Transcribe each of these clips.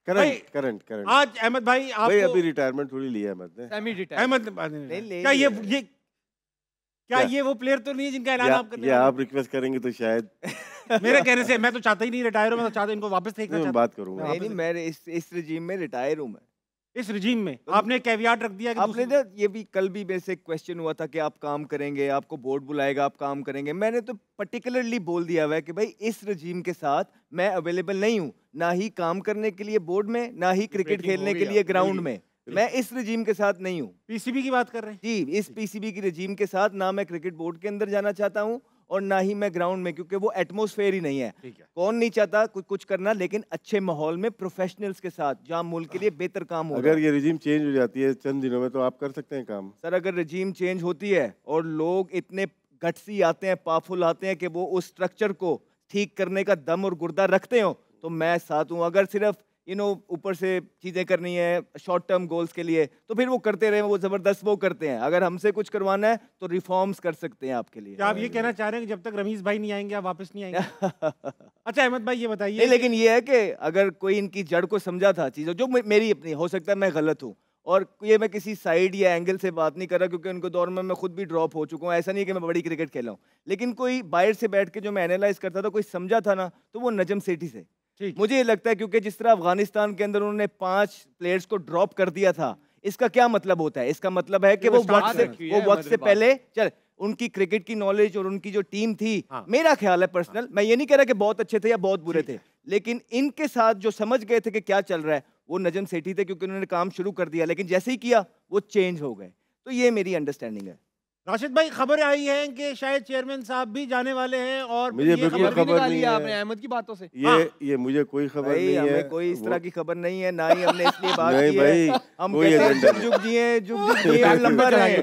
Current आज अहमद भाई भाई अभी रिटायरमेंट थोड़ी लिया है अहमद ने। Semi retire. अहमद क्या ये वो प्लेयर तो नहीं है जिनका ऐलान आप करने या आप रिक्वेस्ट करेंगे तो शायद मेरे कहने से मैं तो चाहता ही नहीं रिटायर हो, मैं तो चाहता इनको वापस देखना चाहता हूं। बात करूंगा। नहीं मैं इस रिजीम में रिटायर हूं। मैं इस रिजीम में आपने कैवियाट रख दिया कि आपने ना ये भी कल भी मेरे से क्वेश्चन हुआ था कि आप काम करेंगे, आपको बोर्ड बुलाएगा, आप काम करेंगे। मैंने तो पर्टिकुलरली बोल दिया हुआ है कि भाई इस रिजीम के साथ मैं अवेलेबल नहीं हूँ, ना ही काम करने के लिए बोर्ड में, ना ही क्रिकेट खेलने के लिए ग्राउंड में। मैं इस रिजीम के साथ नहीं हूँ। पीसीबी की बात कर रहे हैं जी, इस पीसीबी की रिजीम के साथ ना मैं क्रिकेट बोर्ड के अंदर जाना चाहता हूँ और ना ही मैं ग्राउंड में, क्योंकि वो एटमॉस्फेयर ही नहीं है। कौन नहीं चाहता कुछ करना, लेकिन अच्छे माहौल में प्रोफेशनल्स के साथ जहाँ मुल्क के लिए बेहतर काम हो। अगर ये रिजीम चेंज हो जाती है चंद दिनों में तो आप कर सकते हैं काम। सर अगर रिजीम चेंज होती है और लोग इतने गट्सी आते हैं, पावरफुल आते हैं कि वो उस स्ट्रक्चर को ठीक करने का दम और गुर्दा रखते हो तो मैं साथ हूँ। अगर सिर्फ ऊपर से चीजें करनी है शॉर्ट टर्म गोल्स के लिए तो फिर वो करते रहे, वो जबरदस्त वो करते हैं। अगर हमसे कुछ करवाना है तो रिफॉर्म्स कर सकते हैं आपके लिए। क्या आप ये कहना चाह रहे हैं कि जब तक रमीज भाई नहीं आएंगे आप वापस नहीं आएंगे? अच्छा अहमद भाई ये बताइए। नहीं, लेकिन ये है कि अगर कोई इनकी जड़ को समझा था चीजों, जो मेरी अपनी हो सकता है मैं गलत हूँ, और ये मैं किसी साइड या एंगल से बात नहीं कर रहा क्योंकि उनको दौर में मैं खुद भी ड्रॉप हो चुका हूँ। ऐसा नहीं कि मैं बड़ी क्रिकेट खेला हूँ, लेकिन कोई बाहर से बैठ के जो मैं एनालाइज करता था, कोई समझा था ना, तो वो नजम सेठी से। मुझे ये लगता है क्योंकि जिस तरह अफगानिस्तान के अंदर उन्होंने 5 प्लेयर्स को ड्रॉप कर दिया था, इसका क्या मतलब होता है? इसका मतलब है कि वो वक्त से पहले चल उनकी क्रिकेट की नॉलेज और उनकी जो टीम थी, मेरा ख्याल है पर्सनल, मैं ये नहीं कह रहा कि बहुत अच्छे थे या बहुत बुरे थे, लेकिन इनके साथ जो समझ गए थे कि क्या चल रहा है वो नजम सेठी थे, क्योंकि उन्होंने काम शुरू कर दिया, लेकिन जैसे ही किया वो चेंज हो गए। तो ये मेरी अंडरस्टैंडिंग है। राशिद भाई खबर आई है कि शायद चेयरमैन साहब भी जाने वाले हैं और मुझे बिल्कुल खबर नहीं है आपने अहमद की बातों से। ये मुझे कोई खबर नहीं है। हमें कोई इस तरह की खबर नहीं है, ना ही हमने इसलिए बात की है। हम कहते हैं जुग जिए लंबा रहे,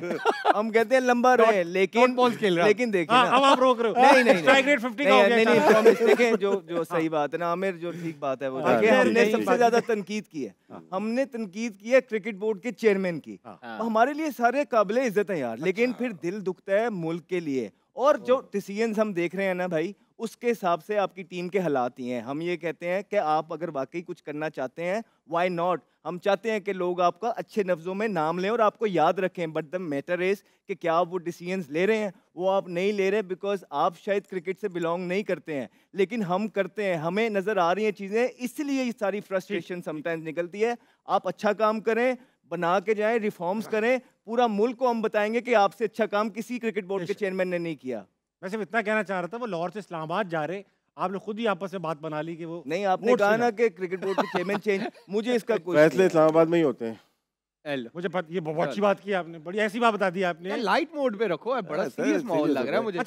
हम कहते हैं लंबा रहे, लेकिन देखिए अब आप रोक रहे हो। नहीं स्ट्राइक रेट 50 का हो गया। नहीं प्रॉमिस, देखें जो सही बात है ना आमिर, जो ठीक बात है वो देखिए, हमने सबसे ज्यादा तनकीद की है, हमने तनकीद की है क्रिकेट बोर्ड के चेयरमैन की। हमारे लिए सारे काबिले इज्जत है यार, लेकिन फिर दिल दुखता है मुल्क के लिए। और जो डिसीजंस हम देख रहे हैं ना भाई, उसके हिसाब से आपकी टीम के हालात ही हैं। हम ये कहते हैं कि आप अगर वाकई कुछ करना चाहते हैं, व्हाई नॉट। हम चाहते हैं कि लोग आपका अच्छे लफ्ज़ों में नाम लें और आपको याद रखें, बट द मैटर इज कि क्या आप वो डिसीजंस ले रहे हैं, वो आप नहीं ले रहे बिकॉज आप शायद क्रिकेट से बिलोंग नहीं करते हैं, लेकिन हम करते हैं, हमें नज़र आ रही हैं चीज़ें, इसलिए ये सारी फ्रस्ट्रेशन समटाइम्स निकलती है। आप अच्छा काम करें, बना के जाएं, रिफॉर्म्स करें, पूरा मुल्क को हम बताएंगे कि आपसे अच्छा काम किसी क्रिकेट बोर्ड के चेयरमैन ने नहीं किया। मैं सिर्फ इतना कहना चाह रहा था, वो लाहौर से इस्लामाबाद जा रहे, आप लोग खुद ही आपस में बात बना ली कि वो नहीं, आपने कहा ना कि क्रिकेट बोर्ड के चेयरमैन चेंज, मुझे इसका कोई फैसले इस्लामाबाद में ही होते हैं। मुझे ये बहुत अच्छी बात की आपने, बड़ी ऐसी बात बता दी आपने। लाइट मोड पे रखो, बड़ा सीरियस माहौल लग रहा है मुझे।